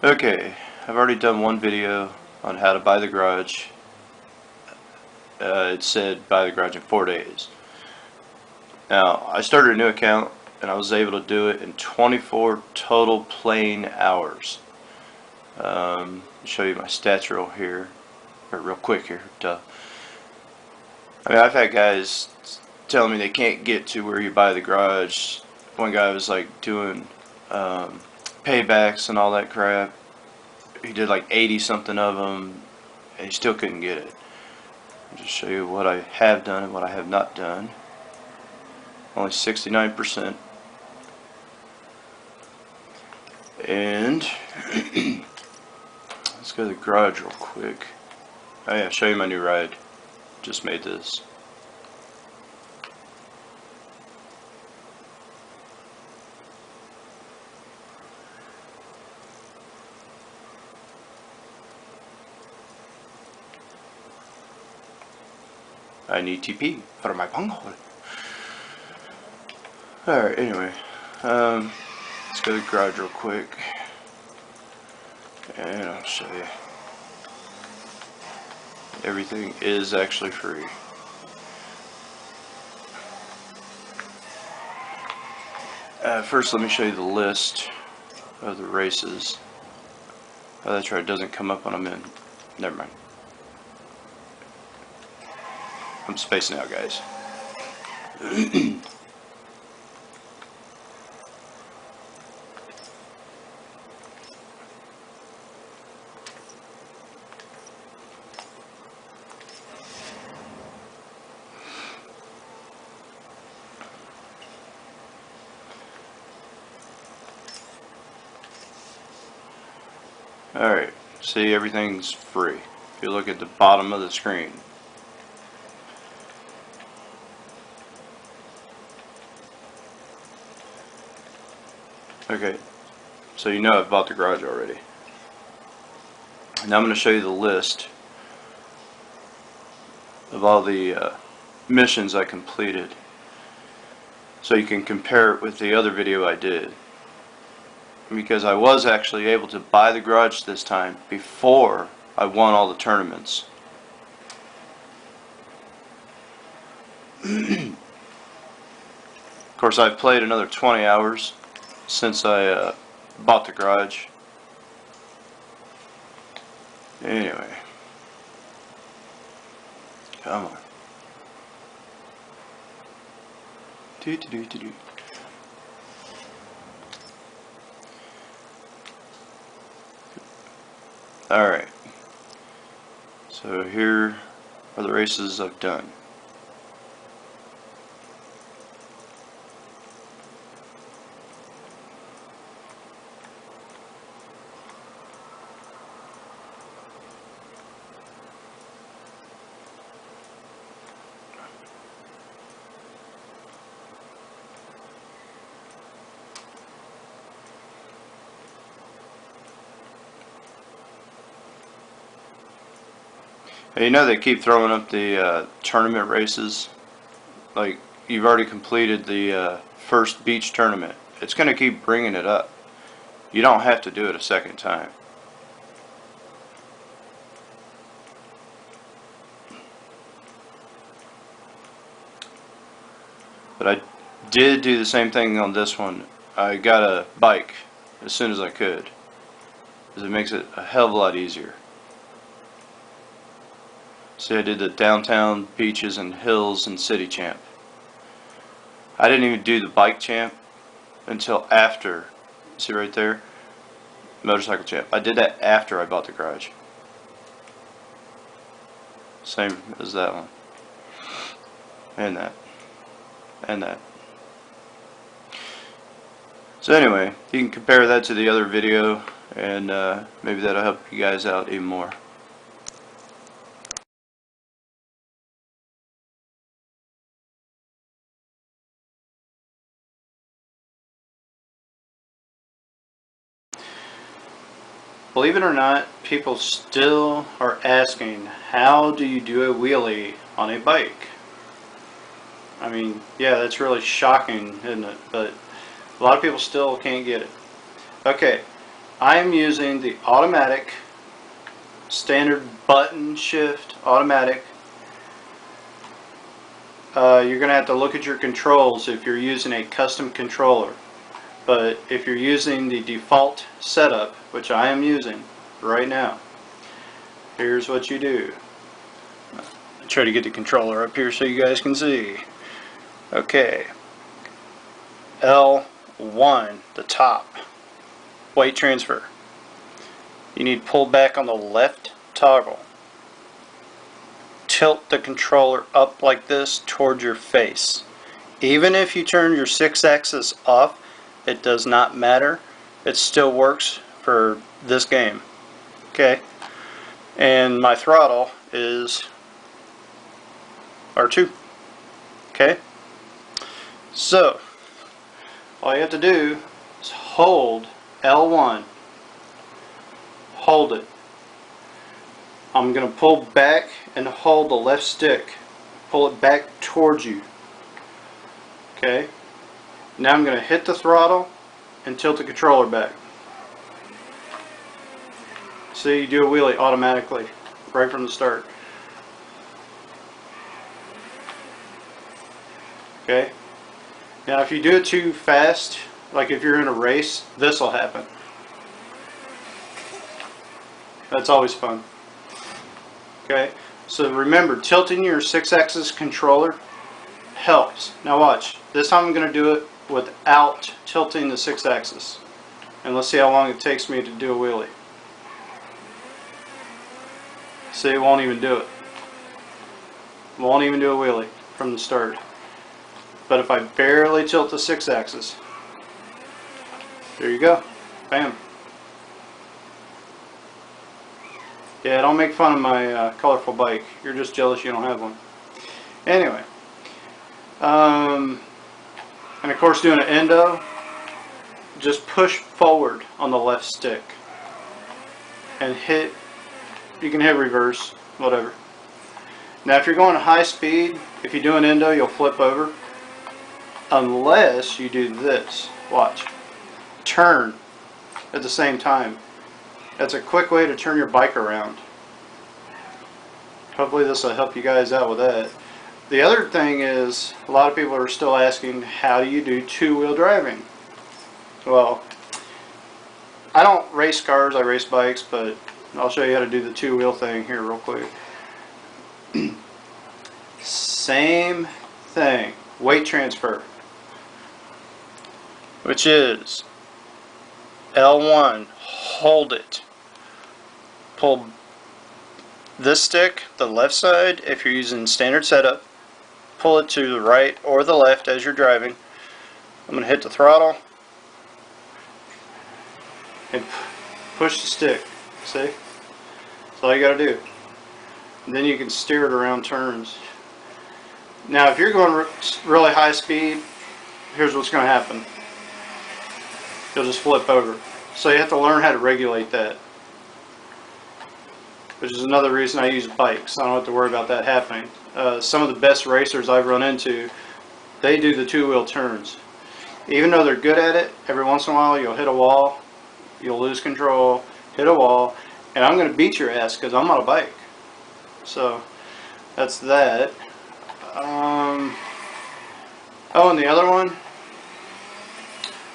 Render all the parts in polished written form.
Okay, I've already done one video on how to buy the garage. It said buy the garage in 4 days. Now, I started a new account and I was able to do it in 24 total playing hours. I'll show you my stats real quick here. I mean, I've had guys telling me they can't get to where you buy the garage. One guy was like doing paybacks and all that crap. He did like 80 something of them and he still couldn't get it. I'll just show you what I have done and what I have not done. Only 69%. And let's go to the garage real quick. Oh yeah, show you my new ride. Just made this. I need TP for my bunghole. Alright, anyway. Let's go to the garage real quick. And I'll show you. Everything is actually free. First, let me show you the list of the races. Oh, that's right, it doesn't come up when I'm in. Never mind. I'm spacing out, guys. Alright, see, everything's free. If you look at the bottom of the screen. Okay, so you know I've bought the garage already. Now I'm going to show you the list of all the missions I completed, so you can compare it with the other video I did. Because I was actually able to buy the garage this time before I won all the tournaments. Of course, I've played another 20 hours since I bought the garage. Anyway, come on. Alright, so here are the races I've done. You know they keep throwing up the tournament races. Like, you've already completed the first beach tournament. It's going to keep bringing it up. You don't have to do it a second time. But I did do the same thing on this one. I got a bike as soon as I could, because it makes it a hell of a lot easier. See, I did the downtown, beaches, and hills and city champ. I didn't even do the bike champ until after. See right there? Motorcycle champ. I did that after I bought the garage. Same as that one. And that. And that. So anyway, you can compare that to the other video, and maybe that'll help you guys out even more. Believe it or not, people still are asking, how do you do a wheelie on a bike? I mean, yeah, that's really shocking, isn't it? But a lot of people still can't get it. Okay, I am using the automatic, standard button shift automatic. You're going to have to look at your controls if you're using a custom controller. But if you're using the default setup, which I am using right now, here's what you do. I'll try to get the controller up here so you guys can see. Okay. L1, the top. Weight transfer. You need pull back on the left toggle. Tilt the controller up like this towards your face. Even if you turn your 6-axis off, it does not matter. It still works for this game. Okay? And my throttle is R2. Okay? So, all you have to do is hold L1. Hold it. I'm going to pull back and hold the left stick. Pull it back towards you. Okay? Now I'm going to hit the throttle and tilt the controller back. See, you do a wheelie automatically right from the start. Okay? Now if you do it too fast, like if you're in a race, this will happen. That's always fun. Okay? So remember, tilting your 6-axis controller helps. Now watch. This time I'm going to do it without tilting the 6-axis. And let's see how long it takes me to do a wheelie. See, it won't even do it. Won't even do a wheelie from the start. But if I barely tilt the 6-axis, there you go. Bam. Yeah, don't make fun of my colorful bike. You're just jealous you don't have one. Anyway. And of course, doing an endo, just push forward on the left stick. And hit, you can hit reverse, whatever. Now if you're going at high speed, if you do an endo, you'll flip over. Unless you do this. Watch. Turn at the same time. That's a quick way to turn your bike around. Hopefully this will help you guys out with that. The other thing is, a lot of people are still asking, how do you do two-wheel driving? Well, I don't race cars, I race bikes, but I'll show you how to do the two-wheel thing here real quick. Same thing. Weight transfer. Which is L1, hold it. Pull this stick, the left side, if you're using standard setup, pull it to the right or the left as you're driving. I'm going to hit the throttle and push the stick. See? That's all you got to do. And then you can steer it around turns. Now if you're going really high speed, here's what's going to happen. You'll just flip over. So you have to learn how to regulate that. Which is another reason I use bikes. I don't have to worry about that happening. Some of the best racers I've run into, they do the two-wheel turns. Even though they're good at it, every once in a while you'll hit a wall, you'll lose control, hit a wall, and I'm going to beat your ass because I'm on a bike. So that's that. Oh, and the other one,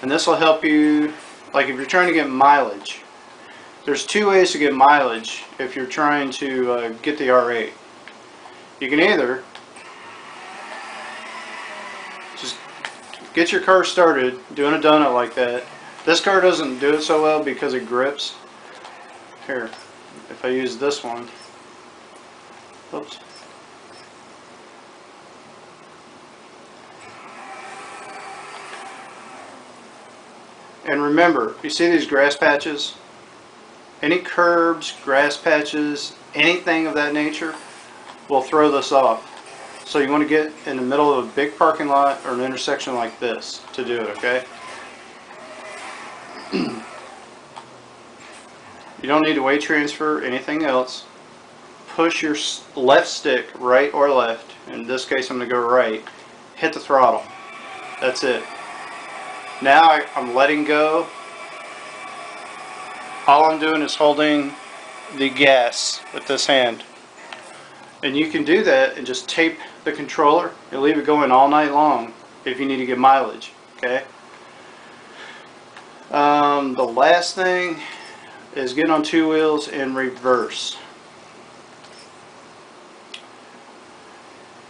and this will help you, like if you're trying to get mileage. There's two ways to get mileage if you're trying to get the R8. You can either just get your car started doing a donut like that. This car doesn't do it so well because it grips. Here, if I use this one, oops. And remember, you see these grass patches? Any curbs, grass patches, anything of that nature will throw this off. So you want to get in the middle of a big parking lot or an intersection like this to do it, okay? You don't need to weight transfer, anything else. Push your left stick, right or left. In this case I'm going to go right. Hit the throttle. That's it. Now I'm letting go all I'm doing is holding the gas with this hand. And you can do that and just tape the controller and leave it going all night long if you need to get mileage. Okay. The last thing is getting on two wheels in reverse.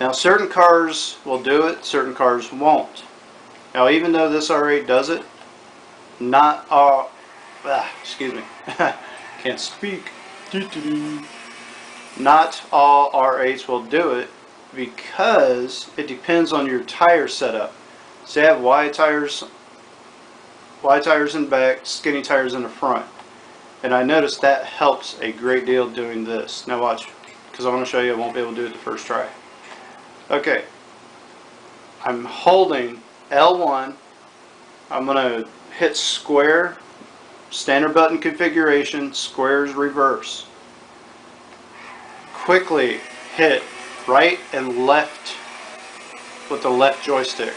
Now certain cars will do it, certain cars won't. Now even though this R8 does it, not all, excuse me, can't speak. Not all R8s will do it because it depends on your tire setup. So I have wide tires in the back, skinny tires in the front. And I noticed that helps a great deal doing this. Now watch, because I want to show you I won't be able to do it the first try. Okay, I'm holding L1. I'm going to hit square, standard button configuration, squares reverse. Quickly hit right and left with the left joystick.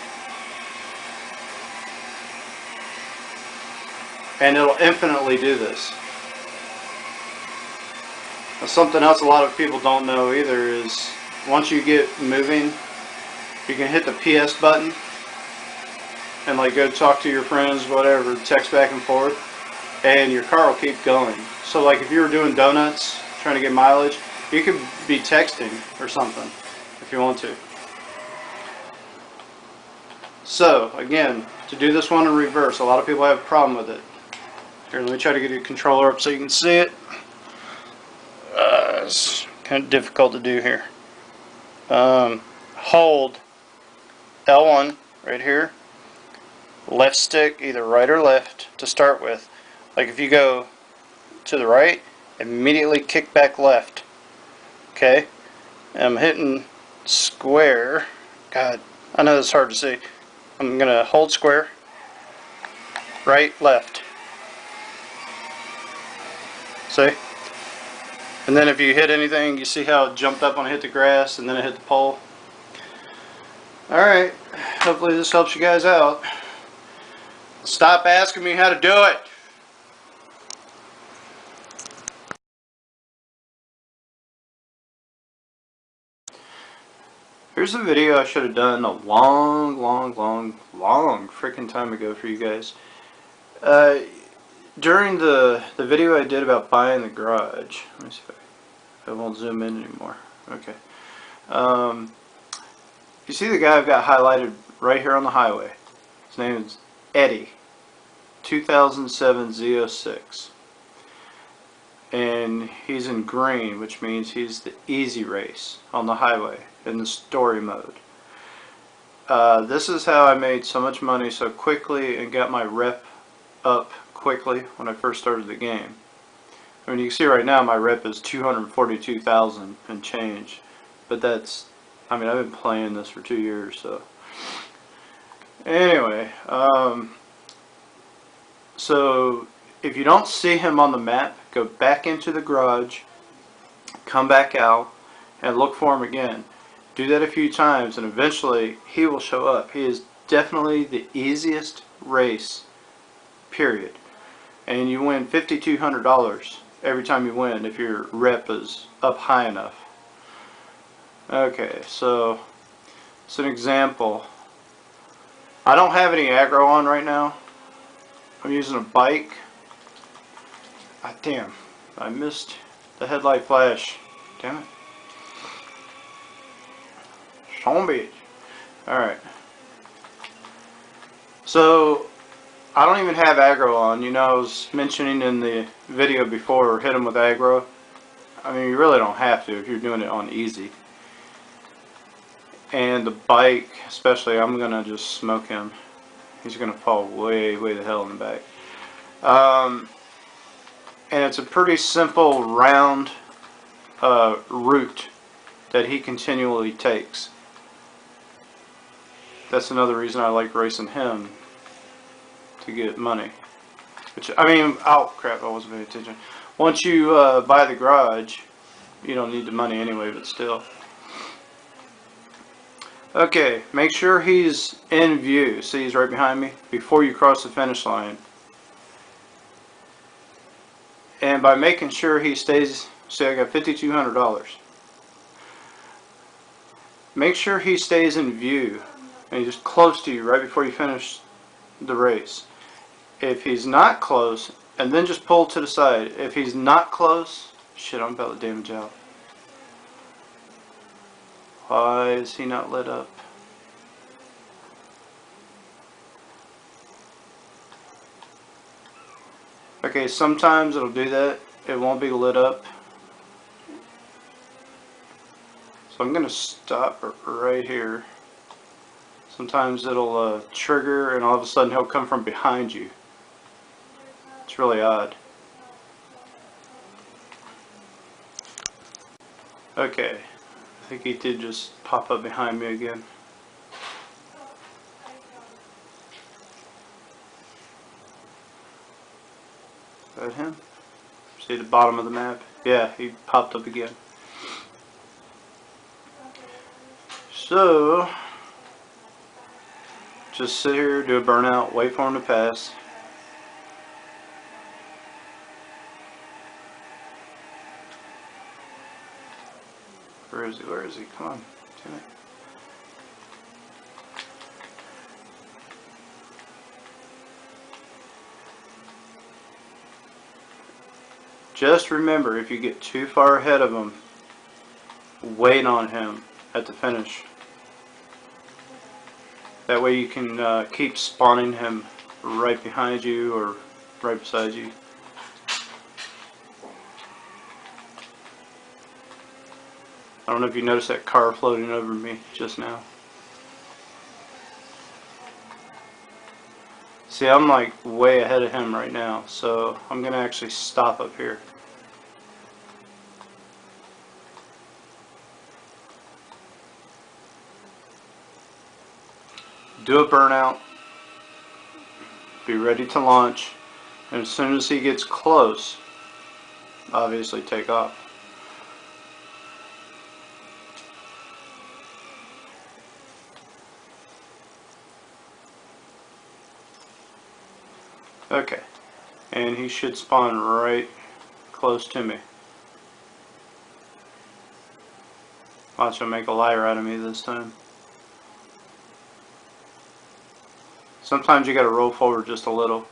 And it'll infinitely do this. Now, something else a lot of people don't know either is once you get moving, you can hit the PS button and like go talk to your friends, whatever, text back and forth, and your car will keep going. So like if you were doing donuts, trying to get mileage, you could be texting or something if you want to. So again, to do this one in reverse, a lot of people have a problem with it. Here, let me try to get your controller up so you can see it. It's kind of difficult to do here. Hold L1 right here. Left stick, either right or left to start with. Like if you go to the right, immediately kick back left. Okay? And I'm hitting square. God, I know it's hard to see. I'm going to hold square. Right, left. See? And then if you hit anything, you see how it jumped up when I hit the grass and then it hit the pole. Alright, hopefully this helps you guys out. Stop asking me how to do it. Here's a video I should have done a long freaking time ago for you guys. During the video I did about buying the garage, let me see if I won't zoom in anymore. Okay. You see the guy I've got highlighted right here on the highway. His name is Eddie, 2007 Z06. And he's in green, which means he's the easy race on the highway in the story mode. This is how I made so much money so quickly and got my rep up quickly when I first started the game. I mean, you can see right now my rep is 242,000 and change, but that's, I mean, I've been playing this for 2 years, so anyway, so if you don't see him on the map, go back into the garage, come back out, and look for him again. Do that a few times and eventually he will show up. He is definitely the easiest race, period. And you win $5,200 every time you win if your rep is up high enough. Okay, so it's an example. I don't have any aggro on right now. I'm using a bike. Ah, damn, I missed the headlight flash. Damn it. Zombie. Alright. So, I don't even have aggro on. You know, I was mentioning in the video before, hit him with aggro. I mean, you really don't have to if you're doing it on easy. And the bike, especially, I'm going to just smoke him. He's going to fall way the hell in the back. And it's a pretty simple, round route that he continually takes. That's another reason I like racing him, to get money. Which, I mean, oh crap, I wasn't paying attention. Once you buy the garage, you don't need the money anyway, but still. Okay, make sure he's in view. See, he's right behind me. Before you cross the finish line. And by making sure he stays, see, I got $5,200. Make sure he stays in view and he's just close to you right before you finish the race. If he's not close, and then just pull to the side. If he's not close, shit, I'm about to damage out. Why is he not lit up? Okay, sometimes it'll do that. It won't be lit up. So I'm going to stop right here. Sometimes it'll trigger and all of a sudden he'll come from behind you. It's really odd. Okay, I think he did just pop up behind me again. Is that him? See the bottom of the map? Yeah, he popped up again. So, just sit here, do a burnout, wait for him to pass. Where is he? Where is he? Come on. Damn it. Just remember, if you get too far ahead of him, wait on him at the finish. That way you can keep spawning him right behind you or right beside you. I don't know if you noticed that car floating over me just now. See, I'm like way ahead of him right now, so I'm going to actually stop up here. Do a burnout, be ready to launch, and as soon as he gets close, obviously take off. Okay, and he should spawn right close to me. Watch him make a liar out of me this time. Sometimes you gotta roll forward just a little.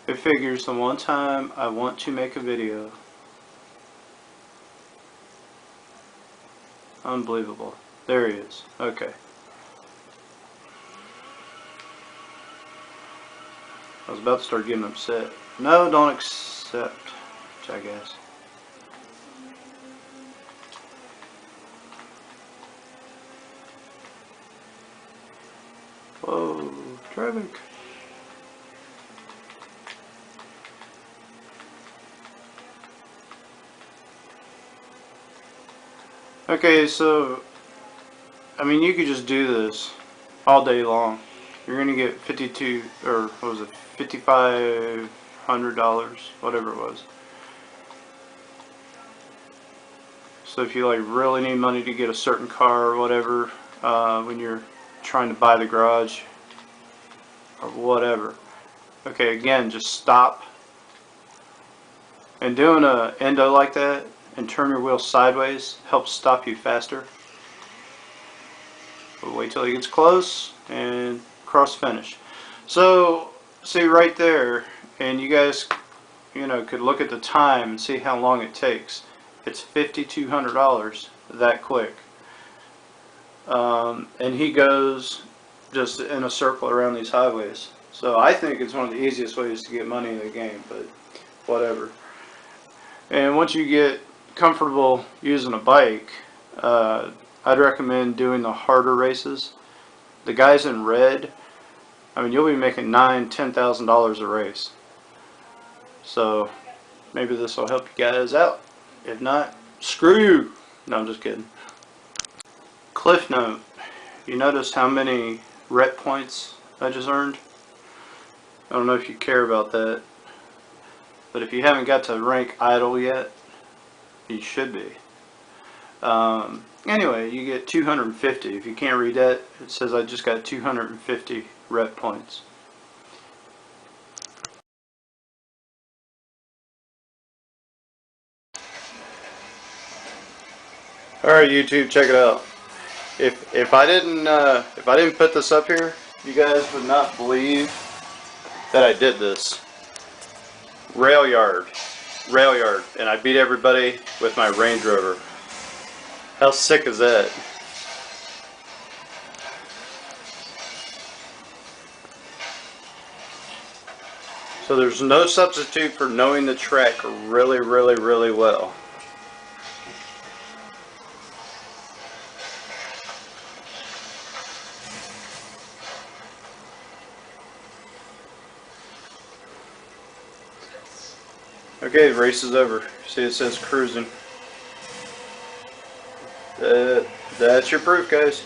It figures the one time I want to make a video. Unbelievable. There he is. Okay. I was about to start getting upset. No, don't accept, jackass. Whoa, traffic. Okay, so, I mean, you could just do this all day long. You're gonna get 52, or what was it, $5,500, whatever it was. So if you like really need money to get a certain car or whatever, when you're trying to buy the garage or whatever. Okay, again, just stop. And doing a endo like that and turn your wheel sideways helps stop you faster. But wait till he gets close and cross finish. So see right there, and you guys, you know, could look at the time and see how long it takes. It's $5,200 that quick. And he goes just in a circle around these highways. So I think it's one of the easiest ways to get money in the game, but whatever. And once you get comfortable using a bike, I'd recommend doing the harder races. The guys in red, I mean, you'll be making $9,000, $10,000 a race. So maybe this will help you guys out. If not, screw you. No, I'm just kidding. Cliff note. You notice how many rep points I just earned? I don't know if you care about that, but if you haven't got to rank idle yet, you should be. Anyway, you get 250. If you can't read that, it says I just got 250 rep points. All right, YouTube, check it out. If I didn't put this up here, you guys would not believe that I did this. Rail yard, and I beat everybody with my Range Rover. How sick is that? So there's no substitute for knowing the track really, really, really well. Okay, the race is over. See, it says cruising. That's your proof, guys.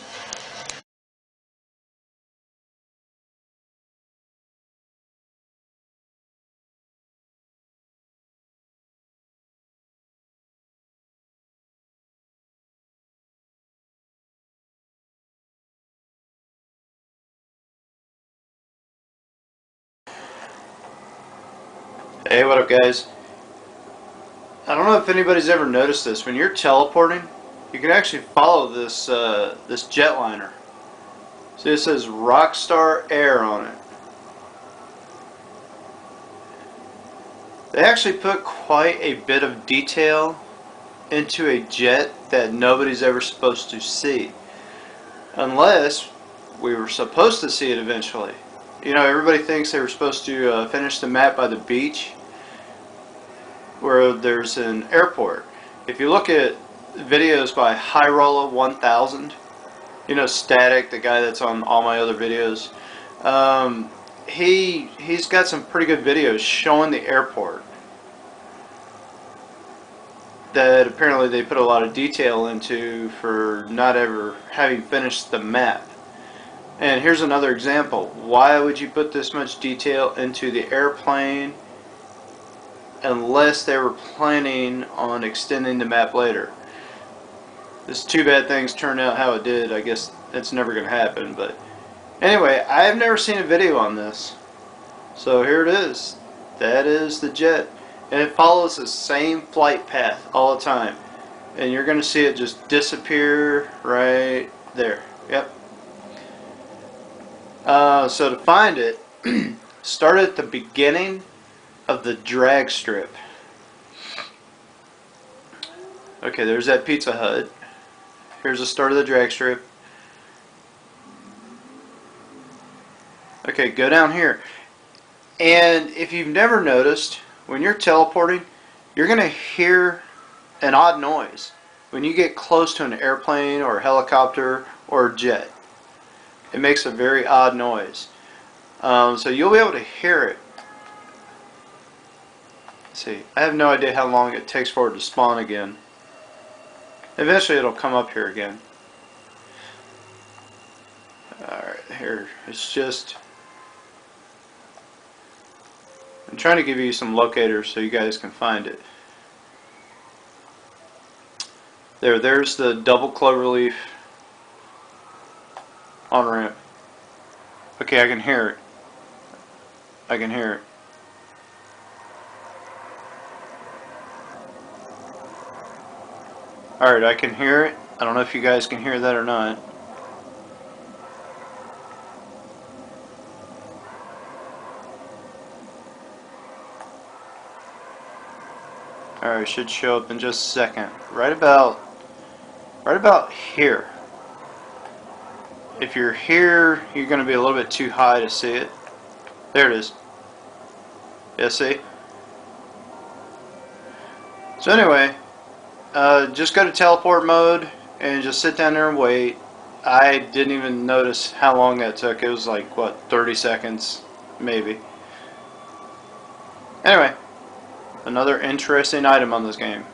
Hey, what up, guys? I don't know if anybody's ever noticed this. When you're teleporting, you can actually follow this this jetliner. See, it says Rockstar Air on it. They actually put quite a bit of detail into a jet that nobody's ever supposed to see, unless we were supposed to see it eventually. You know, everybody thinks they were supposed to finish the map by the beach where there's an airport. If you look at videos by Hyrola 1000, you know, Static, the guy that's on all my other videos, he's got some pretty good videos showing the airport that apparently they put a lot of detail into for not ever having finished the map. And here's another example. Why would you put this much detail into the airplane unless they were planning on extending the map later? It's too bad things turned out how it did. I guess it's never going to happen. But anyway, I have never seen a video on this. So here it is. That is the jet. And it follows the same flight path all the time. And you're going to see it just disappear right there. Yep. So to find it, start at the beginning of the drag strip. Okay, there's that Pizza Hut. Here's the start of the drag strip. Okay, go down here. And if you've never noticed, when you're teleporting, you're going to hear an odd noise when you get close to an airplane or a helicopter or a jet. It makes a very odd noise. So you'll be able to hear it. Let's see, I have no idea how long it takes for it to spawn again. Eventually it'll come up here again. Alright, here, it's just... I'm trying to give you some locators so you guys can find it. There's the double cloverleaf on ramp. Okay, I can hear it. I can hear it. Alright, I can hear it. I don't know if you guys can hear that or not. Alright, it should show up in just a second. Right about here. If you're here, you're going to be a little bit too high to see it. There it is. Yeah, see? So anyway, just go to teleport mode and just sit down there and wait. I didn't even notice how long that took. It was like, what, 30 seconds, maybe. Anyway, another interesting item on this game.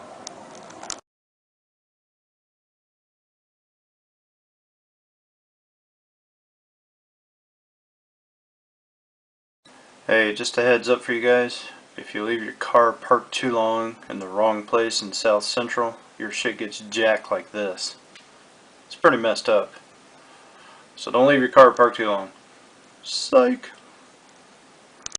Hey, just a heads up for you guys. If you leave your car parked too long in the wrong place in South Central, your shit gets jacked like this. It's pretty messed up. So don't leave your car parked too long. Psych.